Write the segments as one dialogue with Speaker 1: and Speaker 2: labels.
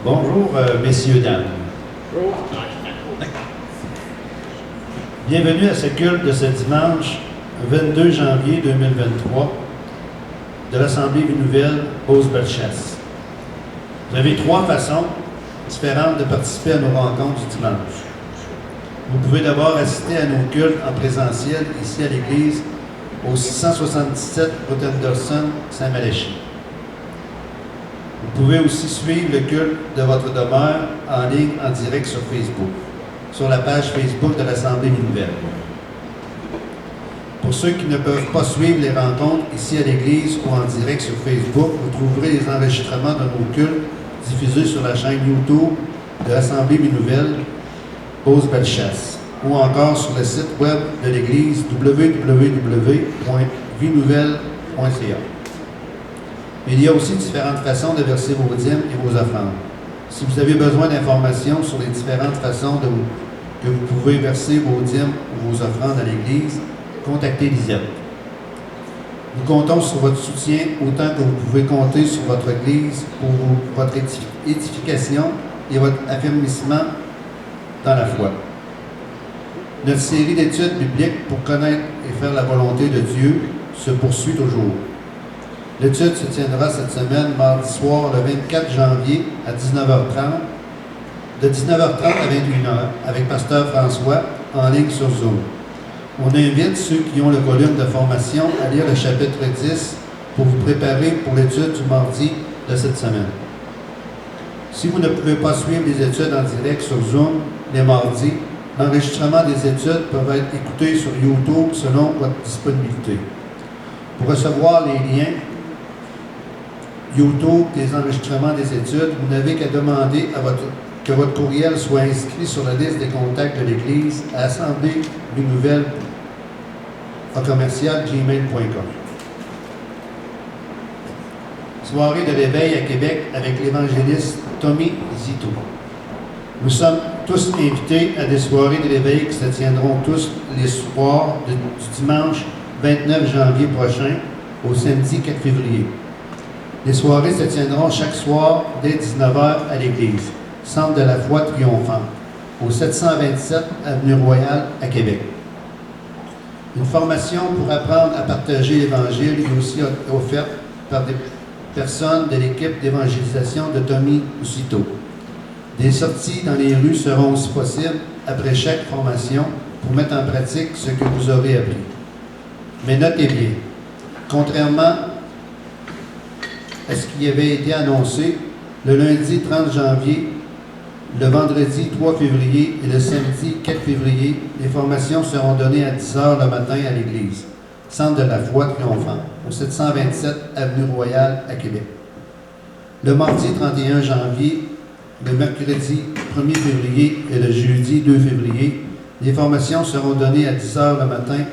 Speaker 1: Bonjour, messieurs, dames. Bienvenue à ce culte de ce dimanche 22 janvier 2023 de l'Assemblée Vie Nouvelle Beauce-Bellechasse. Vous avez trois façons différentes de participer à nos rencontres du dimanche. Vous pouvez d'abord assister à nos cultes en présentiel ici à l'église au 677 route Anderson, Saint-Malachie. Vous pouvez aussi suivre le culte de votre demeure en ligne en direct sur Facebook, sur la page Facebook de l'Assemblée Vie Nouvelle. Pour ceux qui ne peuvent pas suivre les rencontres ici à l'église ou en direct sur Facebook, vous trouverez les enregistrements de nos cultes diffusés sur la chaîne YouTube de l'Assemblée Vie Nouvelle Beauce-Bellechasse ou encore sur le site web de l'église www.vienouvelle.ca. Mais il y a aussi différentes façons de verser vos dîmes et vos offrandes. Si vous avez besoin d'informations sur les différentes façons que vous pouvez verser vos dîmes ou vos offrandes à l'Église, contactez Lisette. Nous comptons sur votre soutien autant que vous pouvez compter sur votre Église pour votre édification et votre affermissement dans la foi. Notre série d'études bibliques pour connaître et faire la volonté de Dieu se poursuit toujours. L'étude se tiendra cette semaine, mardi soir, le 24 janvier, à 19h30, de 19h30 à 21h, avec Pasteur François, en ligne sur Zoom. On invite ceux qui ont le volume de formation à lire le chapitre 10 pour vous préparer pour l'étude du mardi de cette semaine. Si vous ne pouvez pas suivre les études en direct sur Zoom les mardis, l'enregistrement des études peut être écouté sur YouTube selon votre disponibilité. Pour recevoir les liens YouTube des enregistrements des études, vous n'avez qu'à demander que votre courriel soit inscrit sur la liste des contacts de l'Église à assembléevinouvelle@gmail.com. Soirée de réveil à Québec avec l'évangéliste Tommy Zito. Nous sommes tous invités à des soirées de réveil qui se tiendront tous les soirs du dimanche 29 janvier prochain au samedi 4 février. Les soirées se tiendront chaque soir dès 19h à l'Église, Centre de la foi triomphante, au 727 Avenue Royale à Québec. Une formation pour apprendre à partager l'Évangile est aussi offerte par des personnes de l'équipe d'évangélisation de Tommy Zito. Des sorties dans les rues seront aussi possibles après chaque formation pour mettre en pratique ce que vous aurez appris. Mais notez bien, contrairement à ce qui avait été annoncé, le lundi 30 janvier, le vendredi 3 février et le samedi 4 février, les formations seront données à 10h le matin à l'Église, Centre de la foi triomphante, au 727 Avenue Royale à Québec. Le mardi 31 janvier, le mercredi 1er février et le jeudi 2 février, les formations seront données à 10h le matin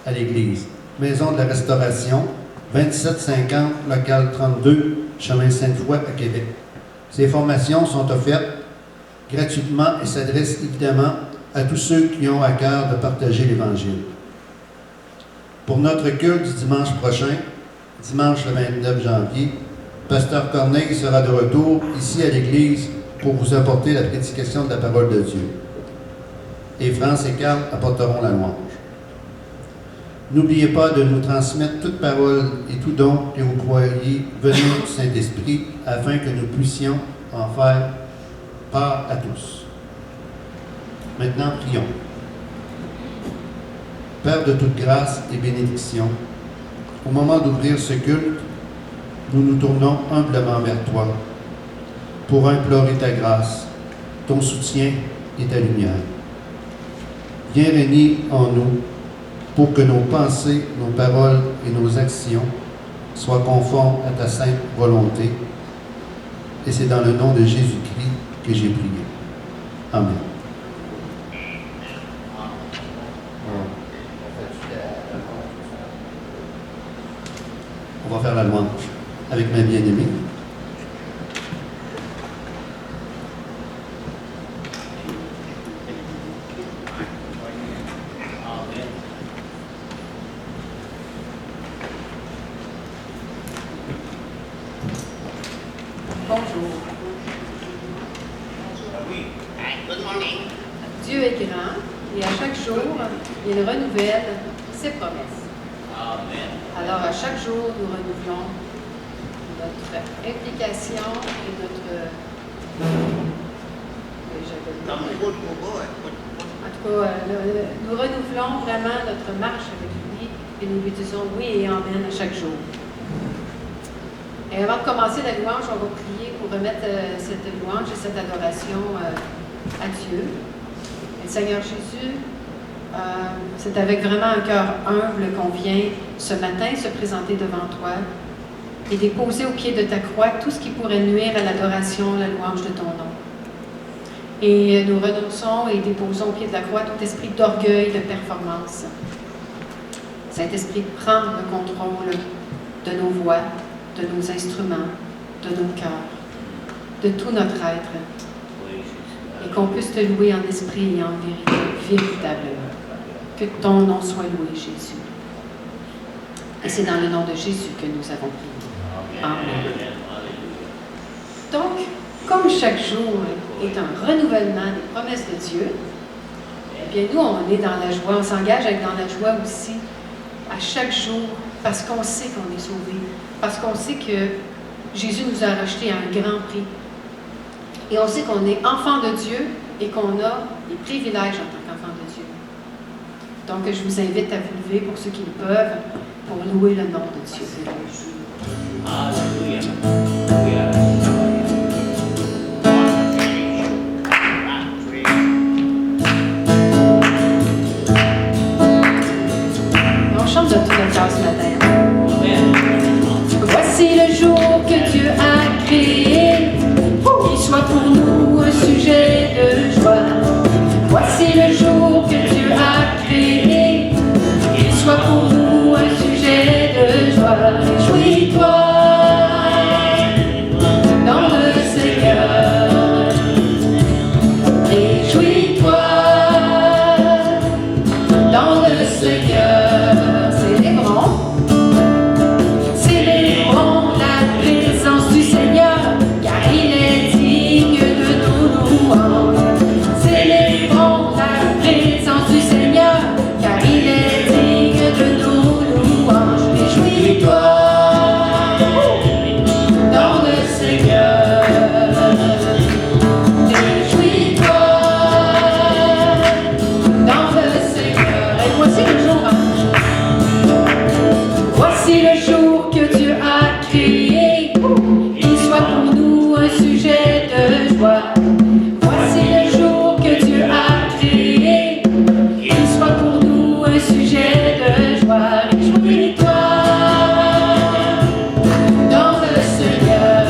Speaker 1: à l'Église, Maison de la Restauration, 2750, local 32, chemin Sainte-Foy à Québec. Ces formations sont offertes gratuitement et s'adressent évidemment à tous ceux qui ont à cœur de partager l'Évangile. Pour notre culte du dimanche prochain, dimanche le 29 janvier, Pasteur Corneille sera de retour ici à l'Église pour vous apporter la prédication de la parole de Dieu. Et France et Carl apporteront la louange. N'oubliez pas de nous transmettre toute parole et tout don que vous croyez venir du Saint-Esprit afin que nous puissions en faire part à tous. Maintenant, prions. Père de toute grâce et bénédiction, au moment d'ouvrir ce culte, nous nous tournons humblement vers toi pour implorer ta grâce, ton soutien et ta lumière. Viens régner en nous pour que nos pensées, nos paroles et nos actions soient conformes à ta sainte volonté. Et c'est dans le nom de Jésus-Christ que j'ai prié. Amen. On va faire la louange avec ma bien-aimée.
Speaker 2: Bonjour. Dieu est grand et à chaque jour, il renouvelle ses promesses. Alors, à chaque jour, nous renouvelons notre implication et notre... En tout cas, nous renouvelons vraiment notre marche avec lui et nous lui disons oui et amen à chaque jour. Et avant de commencer la louange, on va prier pour remettre cette louange et cette adoration à Dieu. Et Seigneur Jésus, c'est avec vraiment un cœur humble qu'on vient ce matin se présenter devant toi et déposer au pied de ta croix tout ce qui pourrait nuire à l'adoration, la louange de ton nom. Et nous renonçons et déposons au pied de la croix tout esprit d'orgueil, de performance. Saint-Esprit, prends le contrôle de nos voix, de nos instruments, de nos cœurs, de tout notre être, et qu'on puisse te louer en esprit et en vérité, véritablement. Que ton nom soit loué, Jésus. Et c'est dans le nom de Jésus que nous avons prié. Amen. Donc, comme chaque jour est un renouvellement des promesses de Dieu, eh bien nous, on est dans la joie, on s'engage à être dans la joie aussi, à chaque jour, parce qu'on sait qu'on est sauvé, parce qu'on sait que Jésus nous a racheté à un grand prix. Et on sait qu'on est enfant de Dieu et qu'on a des privilèges en tant qu'enfant de Dieu. Donc, je vous invite à vous lever pour ceux qui le peuvent, pour louer le nom de Dieu.
Speaker 3: Alléluia.
Speaker 2: On chante de tout notre cœur ce matin. Voici le jour que Dieu a créé, qu'il soit pour nous un sujet de joie. Voici le jour que Dieu a créé, qu'il soit pour nous un sujet de joie. Réjouis-toi dans le Seigneur. Réjouis-toi dans le Seigneur. Célébrons la présence du Seigneur, car il est digne de nos louanges. Célébrons la présence du Seigneur, car il est digne de nos louanges. Réjouis-toi dans le Seigneur. Réjouis-toi dans le Seigneur. Et voici le jour. Voici le jour que Dieu a créé, qu'il soit pour nous un sujet de joie. Voici le jour que Dieu a créé, qu'il soit pour nous un sujet de joie. Réjouis-toi dans le Seigneur.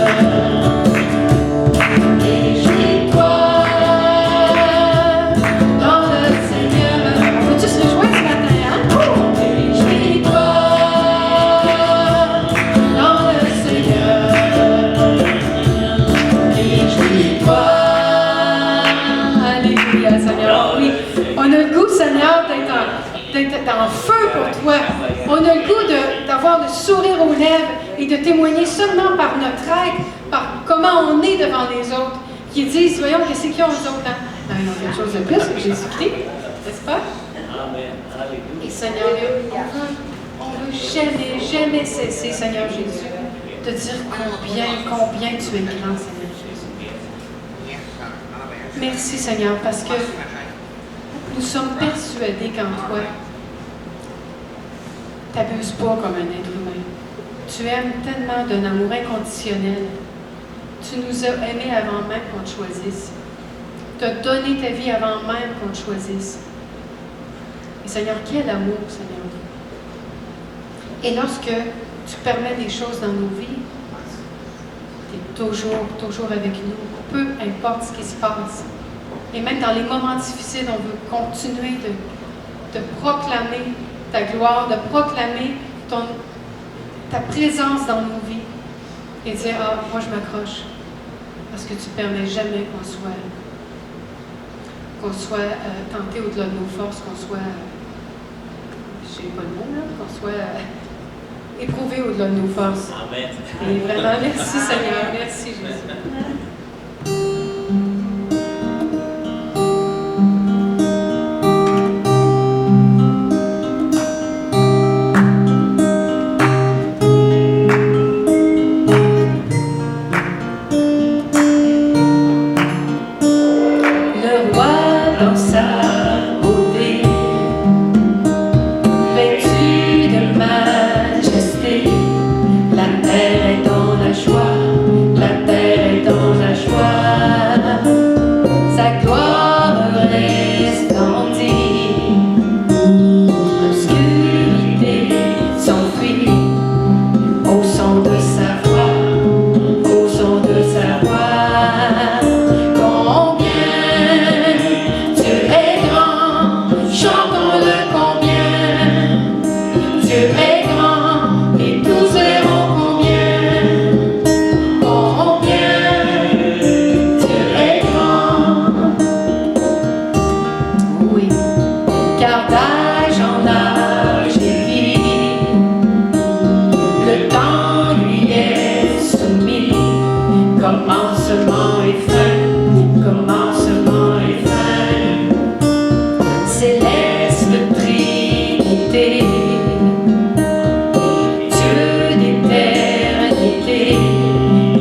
Speaker 2: Réjouis-toi dans le Seigneur. On peut-tu se réjouir ce matin, hein? Réjouis-toi dans le Seigneur. Réjouis-toi. Alléluia, Seigneur. Oui, on a le goût, Seigneur, d'être en feu pour toi. On a le goût d'avoir le sourire aux lèvres et de témoigner seulement par notre être, par comment on est devant les autres, qui disent, voyons, qu'est-ce qu'ils ont aux autres, hein? Ils ont quelque chose de plus que Jésus-Christ, n'est-ce pas? Et Seigneur, on veut jamais, jamais cesser, Seigneur Jésus, de dire combien tu es grand, Seigneur Jésus. Merci, Seigneur, parce que nous sommes persuadés qu'en toi, tu n'abuses pas comme un être humain. Tu aimes tellement d'un amour inconditionnel. Tu nous as aimés avant même qu'on te choisisse. Tu as donné ta vie avant même qu'on te choisisse. Et Seigneur, quel amour, Seigneur. Et lorsque tu permets des choses dans nos vies, tu es toujours avec nous, peu importe ce qui se passe. Et même dans les moments difficiles, on veut continuer de proclamer ta gloire, de proclamer ta présence dans nos vies et dire, ah, moi je m'accroche, parce que tu ne permets jamais qu'on soit tenté au-delà de nos forces, qu'on soit, je n'ai pas le mot là, qu'on soit éprouvé au-delà de nos forces.
Speaker 3: Amen.
Speaker 2: Et vraiment, merci Seigneur, merci Jésus. Commencement et fin, commencement et fin, céleste Trinité, Dieu d'éternité,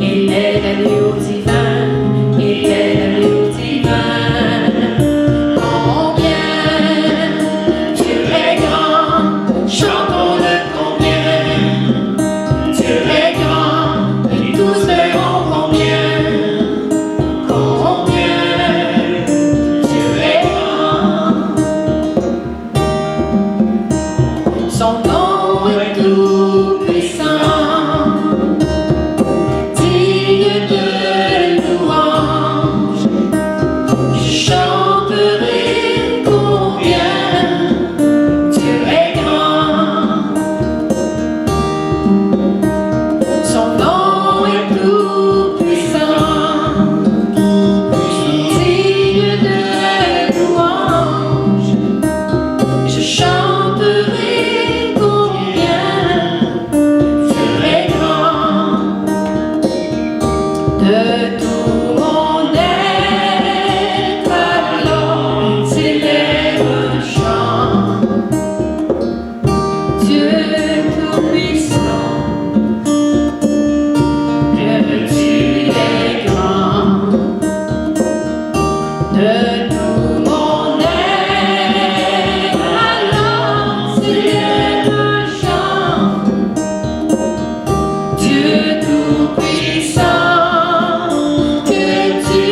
Speaker 2: il est l'agneau divin, il est l'agneau divin. Combien Dieu est grand, chantons-le combien, Dieu est grand, et tous verront combien, Dieu est grand. Son nom est tout puissant, digne de louange. Je chanterai combien Dieu est grand. Son nom est tout puissant, digne de louange. Je chanterai combien Dieu est grand. De tout mon être alors s'élève un chant. Dieu tout-puissant, que tu es grand. De tout mon être alors s'élève un chant. Dieu tout-puissant, que tu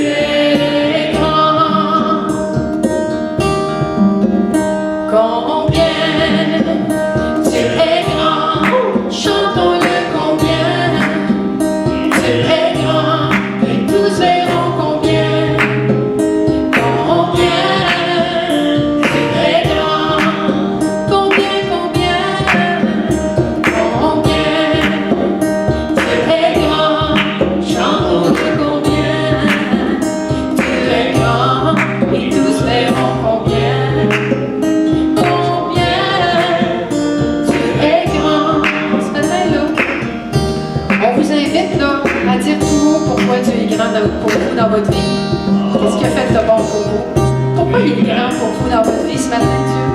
Speaker 2: es grand. Combien Dieu est grand, chantons-le combien, Dieu est grand, et tous verront combien, Dieu est grand, combien, Dieu est grand, chantons-le combien, Dieu est grand, et tous verront combien, Dieu est grand. Ce matin-là, on vous invite là, à dire tout haut pourquoi Dieu est grand pour vous dans votre vie. Qu'est-ce qu'il a fait de bon pour vous? Pourquoi il est grand pour vous dans votre vie ce matin, Dieu?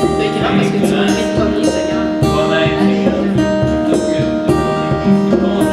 Speaker 2: Tu es grand parce que tu m'as aimé le premier, Seigneur. Toute la gloire de son nom.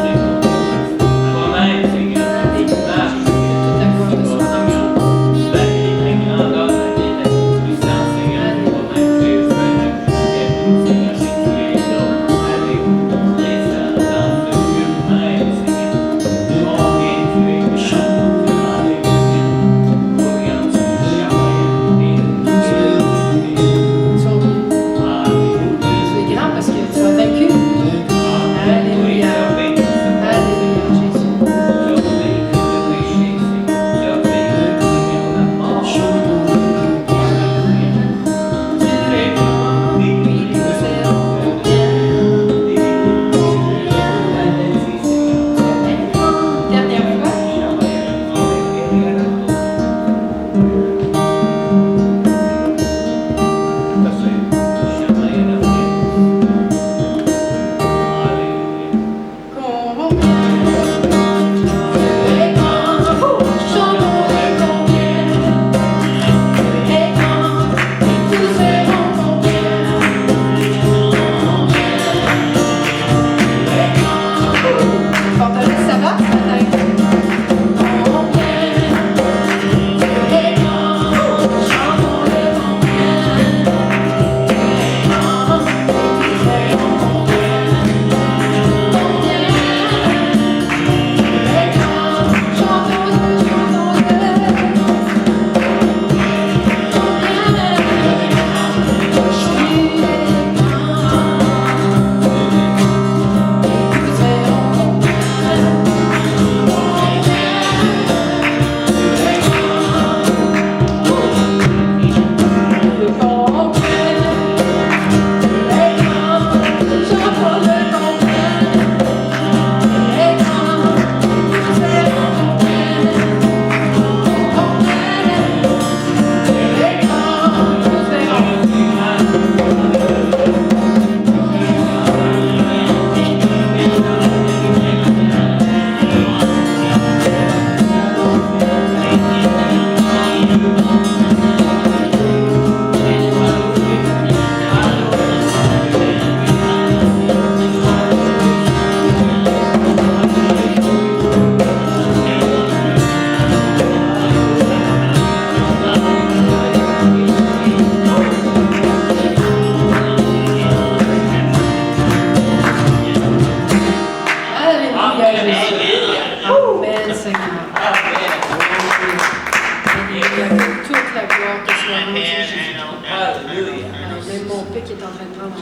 Speaker 2: Même mon pic est en train de prendre.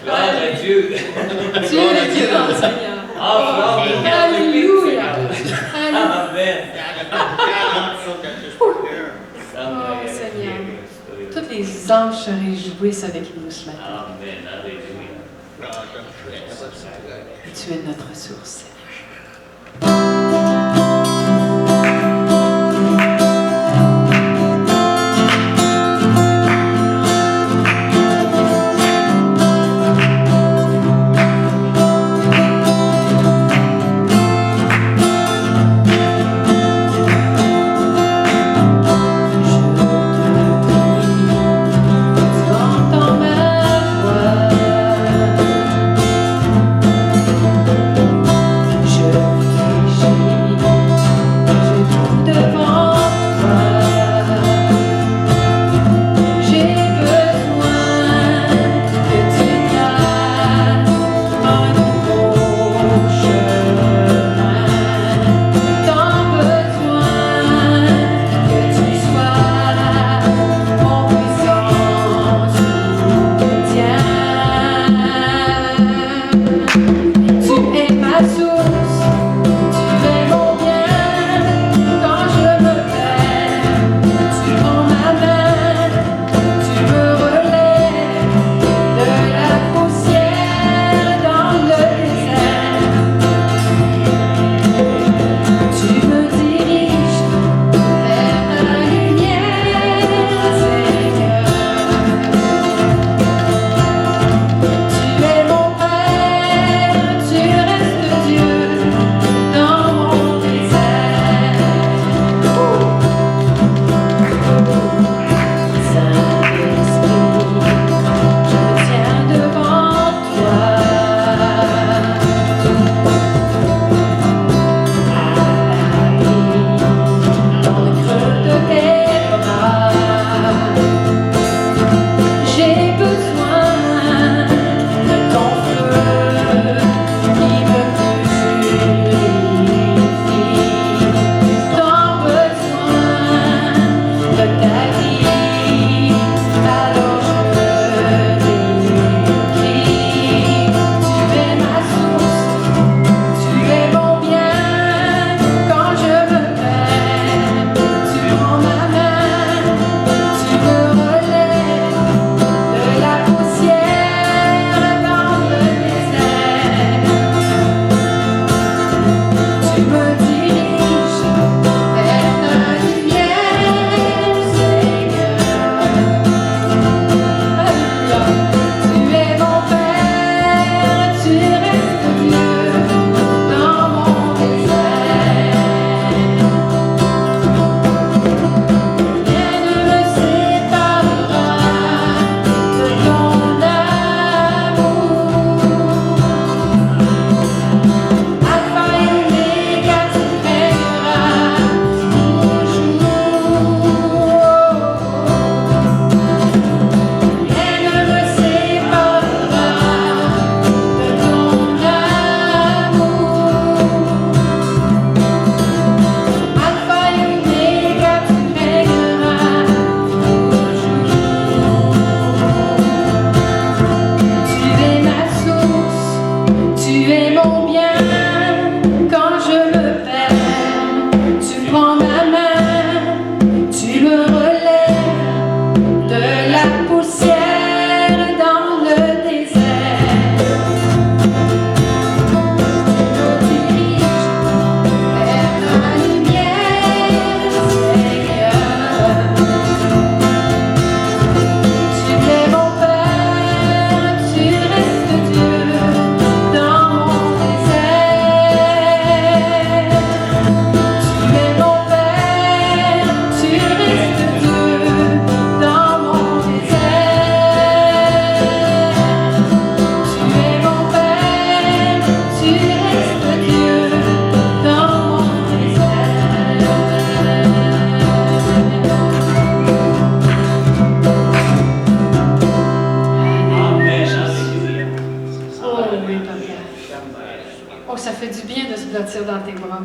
Speaker 3: Gloire à Dieu.
Speaker 2: Dieu est grand, Seigneur. Alléluia.
Speaker 3: Amen.
Speaker 2: Oh, Seigneur. Tous les anges se réjouissent avec nous ce matin.
Speaker 3: Amen. Alléluia.
Speaker 2: Tu es notre source, Seigneur. blottir dans tes bras.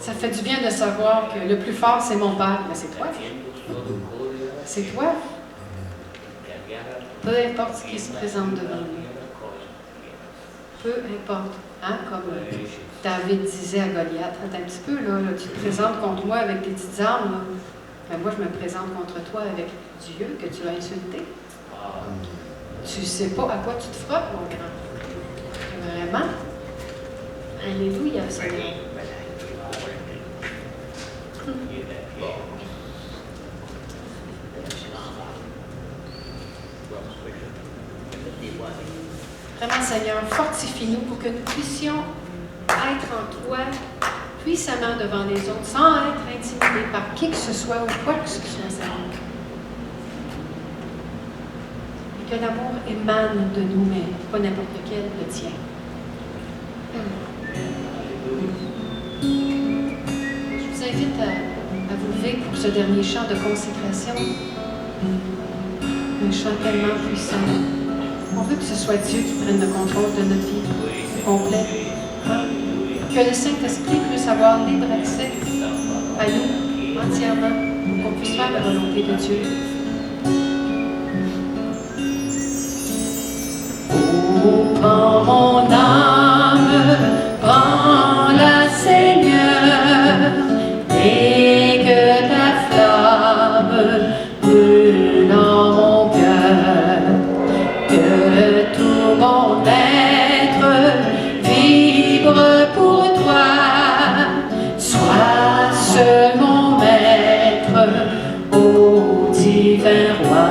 Speaker 2: Ça fait du bien de savoir que le plus fort, c'est mon Père, mais c'est toi. C'est toi. Peu importe ce qui se présente devant nous. Peu importe. Hein, comme David disait à Goliath. Attends un petit peu, là, tu te présentes contre moi avec tes petites armes. Là. Ben, moi, je me présente contre toi avec Dieu que tu as insulté. Tu ne sais pas à quoi tu te frottes, mon grand. Vraiment. Alléluia, Seigneur. Vraiment, Seigneur, fortifie-nous pour que nous puissions être en toi puissamment devant les autres, sans être intimidés par qui que ce soit ou quoi que ce soit, Seigneur. Et que l'amour émane de nous, mais pas n'importe lequel, le tien. Je vous invite à vous lever pour ce dernier chant de consécration. Un chant tellement puissant. On veut que ce soit Dieu qui prenne le contrôle de notre vie complète. Que le Saint-Esprit puisse avoir libre accès à nous entièrement, pour qu'on puisse faire la volonté de Dieu. Oh, prends mon âme, prends-la, Seigneur, et que ta flamme brûle en mon cœur, que tout mon être vibre pour toi, sois seul mon maître, ô divin roi.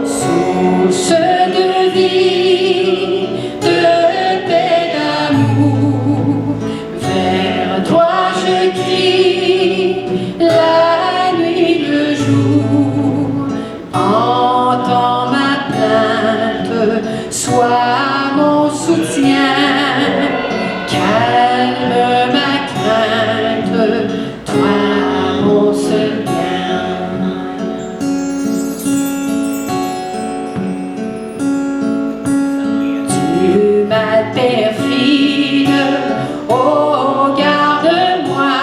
Speaker 2: Source de vie, de paix, d'amour, vers toi je crie, la nuit, le jour, entends ma plainte, sois mon soutien, calme ma crainte, toi mon seul bien. Ma perfide, oh garde-moi,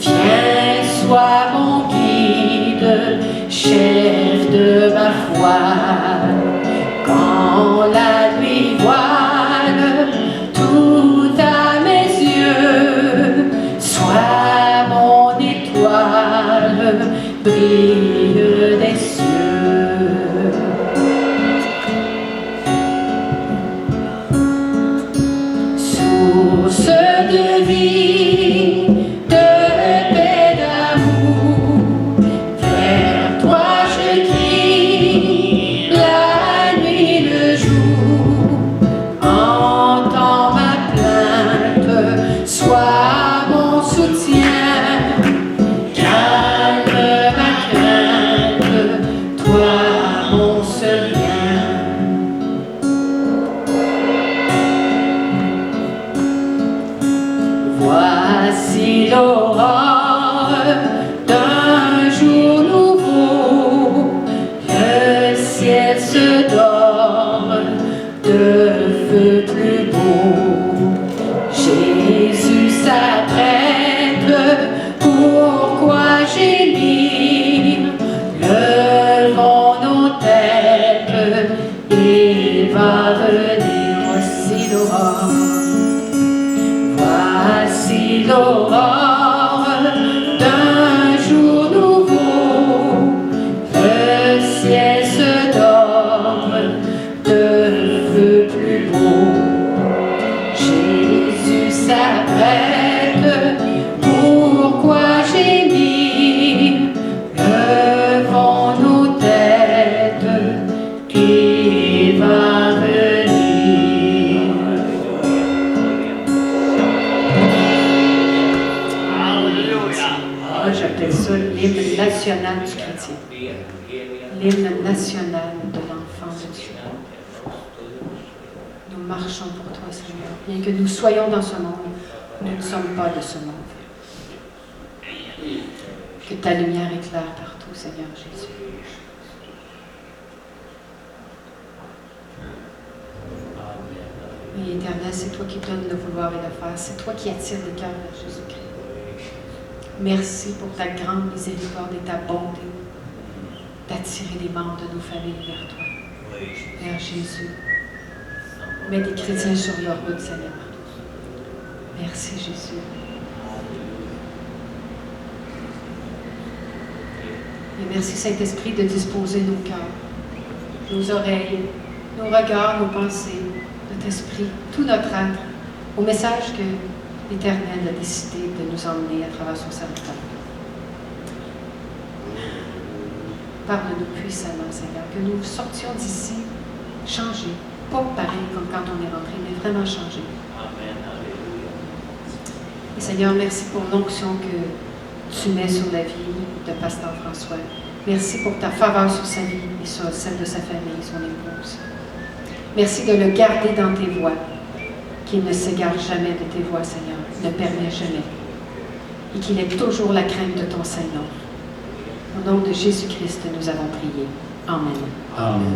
Speaker 2: viens, sois mon guide, chef de ma foi. Quand la nuit voile tout à mes yeux, sois mon étoile, brille des cieux. Source de vie, de paix, d'amour, vers toi je crie, la nuit, le jour, entends ma plainte, sois mon soutien, calme ma crainte, toi mon seul bien. Voici l'aurore d'un jour nouveau, le ciel se dore de feu plus beau. Jésus s'apprête, pourquoi gémir? Levons nos têtes, il va venir. Voici l'aurore. Voici l'aurore d'un jour nouveau, le ciel se dore de feu plus beau. Jésus s'apprête, pourquoi gémir? Levons nos têtes, il va venir. Moi, j'appelle ça l'hymne national du chrétien. L'hymne national de l'enfant de Dieu. Nous marchons pour toi, Seigneur. Bien que nous soyons dans ce monde, nous ne sommes pas de ce monde. Que ta lumière éclaire partout, Seigneur Jésus. Oui, Éternel, c'est toi qui donnes le vouloir et le faire. C'est toi qui attires les cœurs vers Jésus-Christ. Merci pour ta grande miséricorde et ta bonté d'attirer les membres de nos familles vers toi, vers Jésus. Mets des chrétiens sur leur route, Seigneur. Merci, Jésus. Et merci, Saint-Esprit, de disposer nos cœurs, nos oreilles, nos regards, nos pensées, notre esprit, tout notre être, au message que l'Éternel a décidé de nous emmener à travers son serviteur. Parle-nous puissamment, Seigneur, que nous sortions d'ici changés, pas pareil comme quand on est rentré, mais vraiment changés.
Speaker 3: Amen. Alléluia.
Speaker 2: Et Seigneur, merci pour l'onction que tu mets sur la vie de Pasteur François. Merci pour ta faveur sur sa vie et sur celle de sa famille, son épouse. Merci de le garder dans tes voies, qu'il ne s'égare jamais de tes voies, Seigneur, ne permet jamais, et qu'il ait toujours la crainte de ton Saint-Nom. Au nom de Jésus-Christ, nous avons prié. Amen.
Speaker 1: Amen.